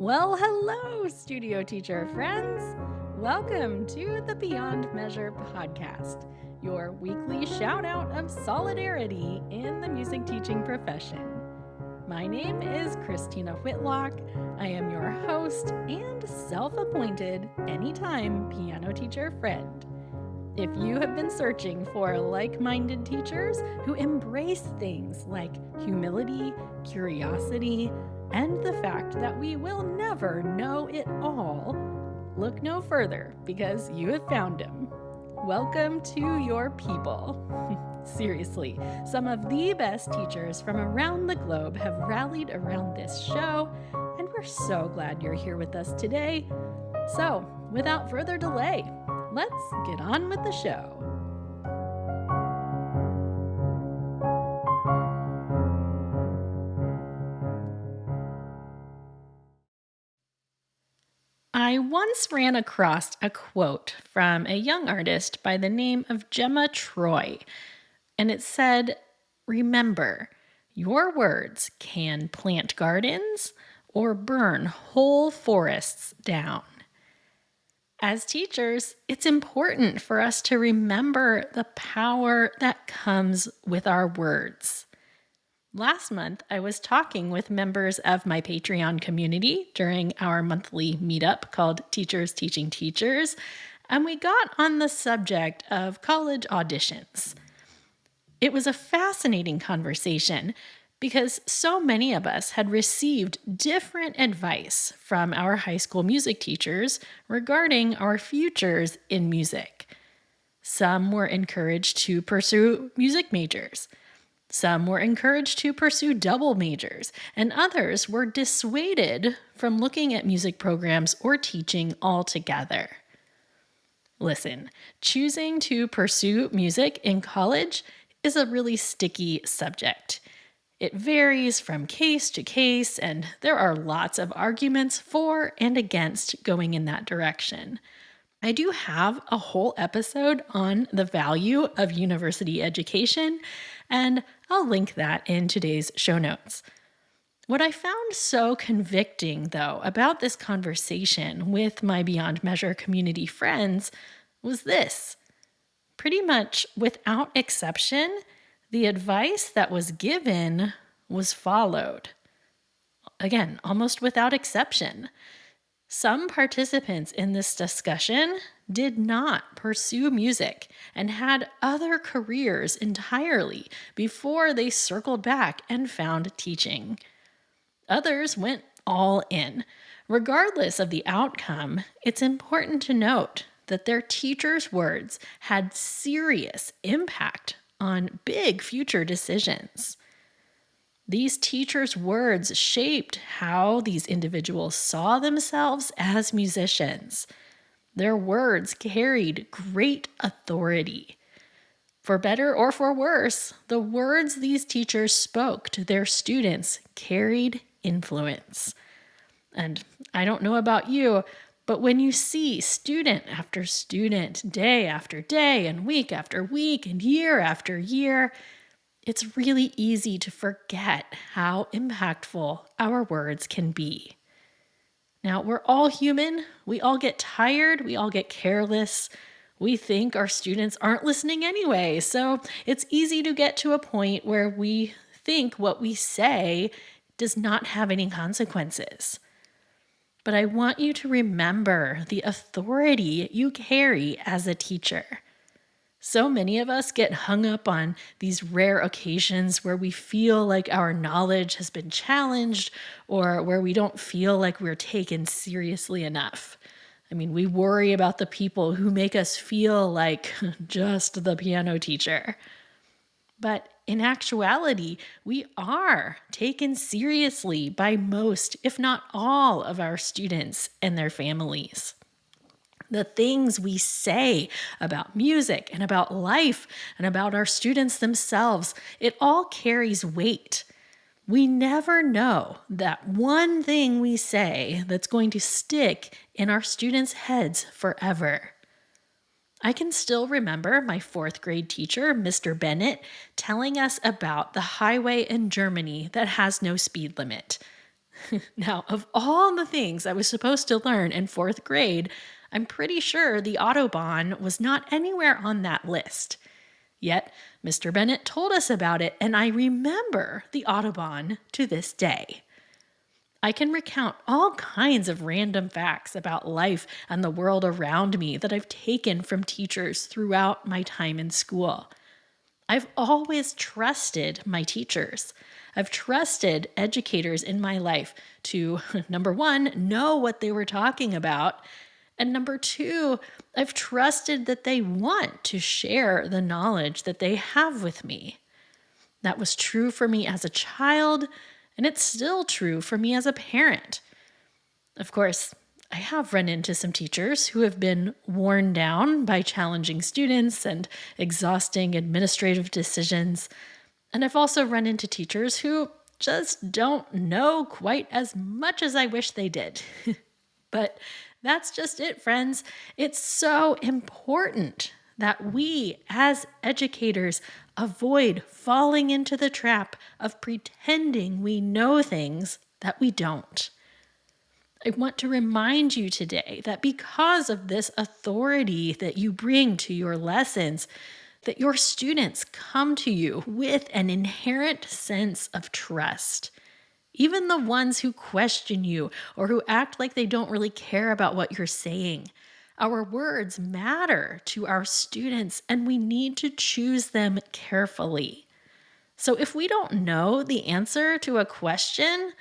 Well, hello, studio teacher friends. Welcome to the Beyond Measure podcast, your weekly shout out of solidarity in the music teaching profession. My name is Christina Whitlock. I am your host and self appointed anytime piano teacher friend. If you have been searching for like minded teachers who embrace things like humility, curiosity, and the fact that we will never know it all, look no further because you have found him. Welcome to your people. Seriously, some of the best teachers from around the globe have rallied around this show, and we're so glad you're here with us today. So, without further delay, let's get on with the show. I once ran across a quote from a young artist by the name of Gemma Troy, and it said, "Remember, your words can plant gardens or burn whole forests down." As teachers, it's important for us to remember the power that comes with our words. Last month, I was talking with members of my Patreon community during our monthly meetup called Teachers Teaching Teachers, and we got on the subject of college auditions. It was a fascinating conversation because so many of us had received different advice from our high school music teachers regarding our futures in music. Some were encouraged to pursue music majors. Some were encouraged to pursue double majors, and others were dissuaded from looking at music programs or teaching altogether. Listen, choosing to pursue music in college is a really sticky subject. It varies from case to case, and there are lots of arguments for and against going in that direction. I do have a whole episode on the value of university education, and I'll link that in today's show notes. What I found so convicting, though, about this conversation with my Beyond Measure community friends was this. Pretty much without exception, the advice that was given was followed. Again, almost without exception. Some participants in this discussion did not pursue music and had other careers entirely before they circled back and found teaching. Others went all in. Regardless of the outcome, it's important to note that their teachers' words had serious impact on big future decisions. These teachers' words shaped how these individuals saw themselves as musicians. Their words carried great authority. For better or for worse, the words these teachers spoke to their students carried influence. And I don't know about you, but when you see student after student, day after day, and week after week, and year after year, it's really easy to forget how impactful our words can be. Now, we're all human. We all get tired. We all get careless. We think our students aren't listening anyway. So it's easy to get to a point where we think what we say does not have any consequences. But I want you to remember the authority you carry as a teacher. So many of us get hung up on these rare occasions where we feel like our knowledge has been challenged or where we don't feel like we're taken seriously enough. I mean, we worry about the people who make us feel like just the piano teacher. But in actuality, we are taken seriously by most, if not all, of our students and their families. The things we say about music and about life and about our students themselves, it all carries weight. We never know that one thing we say that's going to stick in our students' heads forever. I can still remember my fourth grade teacher, Mr. Bennett, telling us about the highway in Germany that has no speed limit. Now, of all the things I was supposed to learn in fourth grade, I'm pretty sure the Autobahn was not anywhere on that list. Yet, Mr. Bennett told us about it, and I remember the Autobahn to this day. I can recount all kinds of random facts about life and the world around me that I've taken from teachers throughout my time in school. I've always trusted my teachers. I've trusted educators in my life to, number one, know what they were talking about. And number two, I've trusted that they want to share the knowledge that they have with me. That was true for me as a child, and it's still true for me as a parent. Of course, I have run into some teachers who have been worn down by challenging students and exhausting administrative decisions. And I've also run into teachers who just don't know quite as much as I wish they did. But that's just it, friends. It's so important that we, as educators, avoid falling into the trap of pretending we know things that we don't. I want to remind you today that because of this authority that you bring to your lessons, that your students come to you with an inherent sense of trust. Even the ones who question you or who act like they don't really care about what you're saying. Our words matter to our students, and we need to choose them carefully. So if we don't know the answer to a question,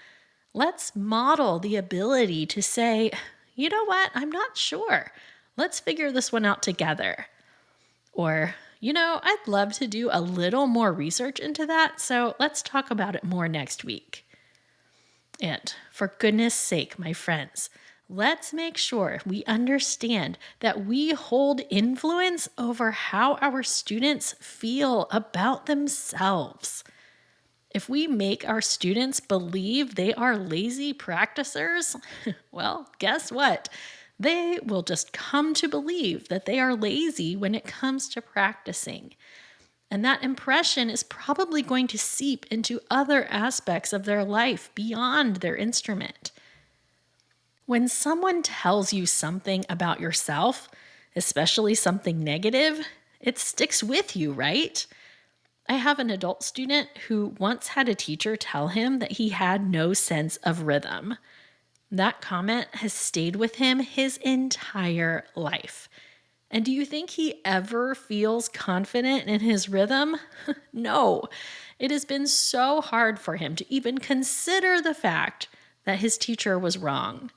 let's model the ability to say, you know what, I'm not sure. Let's figure this one out together. Or, I'd love to do a little more research into that, so let's talk about it more next week. And for goodness sake, my friends, let's make sure we understand that we hold influence over how our students feel about themselves. If we make our students believe they are lazy practicers, well, guess what? They will just come to believe that they are lazy when it comes to practicing. And that impression is probably going to seep into other aspects of their life beyond their instrument. When someone tells you something about yourself, especially something negative, it sticks with you, right? I have an adult student who once had a teacher tell him that he had no sense of rhythm. That comment has stayed with him his entire life. And do you think he ever feels confident in his rhythm? No. It has been so hard for him to even consider the fact that his teacher was wrong.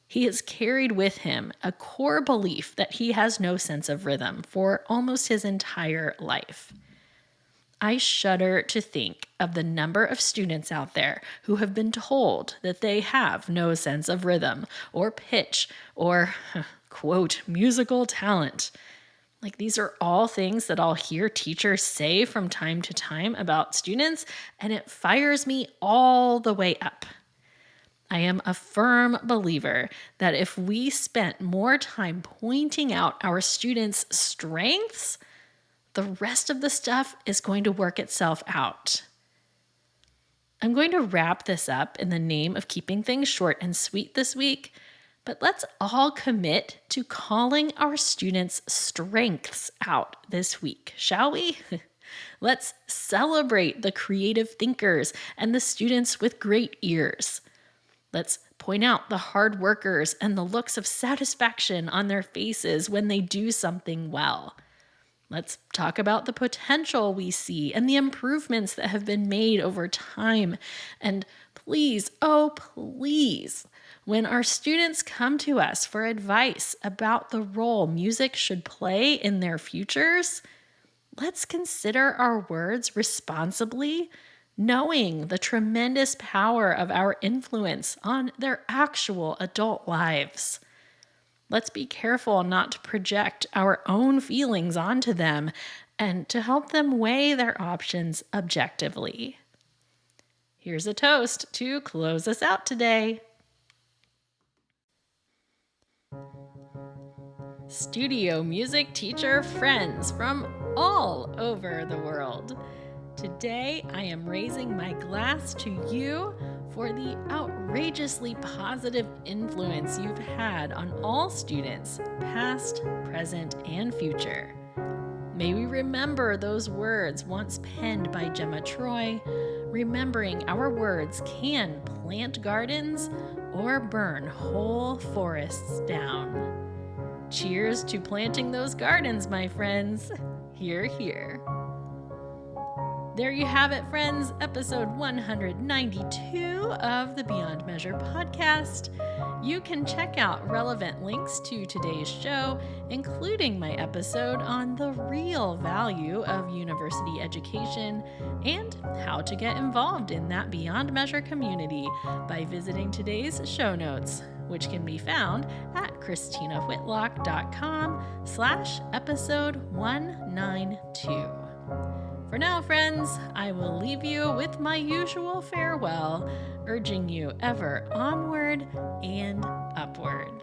He has carried with him a core belief that he has no sense of rhythm for almost his entire life. I shudder to think of the number of students out there who have been told that they have no sense of rhythm or pitch or, quote, musical talent. Like, these are all things that I'll hear teachers say from time to time about students, and it fires me all the way up. I am a firm believer that if we spent more time pointing out our students' strengths, the rest of the stuff is going to work itself out. I'm going to wrap this up in the name of keeping things short and sweet this week, but let's all commit to calling our students' strengths out this week, shall we? Let's celebrate the creative thinkers and the students with great ears. Let's point out the hard workers and the looks of satisfaction on their faces when they do something well. Let's talk about the potential we see and the improvements that have been made over time. And please, oh please, when our students come to us for advice about the role music should play in their futures, let's consider our words responsibly, knowing the tremendous power of our influence on their actual adult lives. Let's be careful not to project our own feelings onto them and to help them weigh their options objectively. Here's a toast to close us out today. Studio music teacher friends from all over the world. Today, I am raising my glass to you for the outrageously positive influence you've had on all students, past, present, and future. May we remember those words once penned by Gemma Troy, remembering our words can plant gardens or burn whole forests down. Cheers to planting those gardens, my friends. Hear, hear. There you have it, friends, episode 192 of the Beyond Measure podcast. You can check out relevant links to today's show, including my episode on the real value of university education and how to get involved in that Beyond Measure community by visiting today's show notes, which can be found at christinawhitlock.com/episode 192. For now, friends, I will leave you with my usual farewell, urging you ever onward and upward.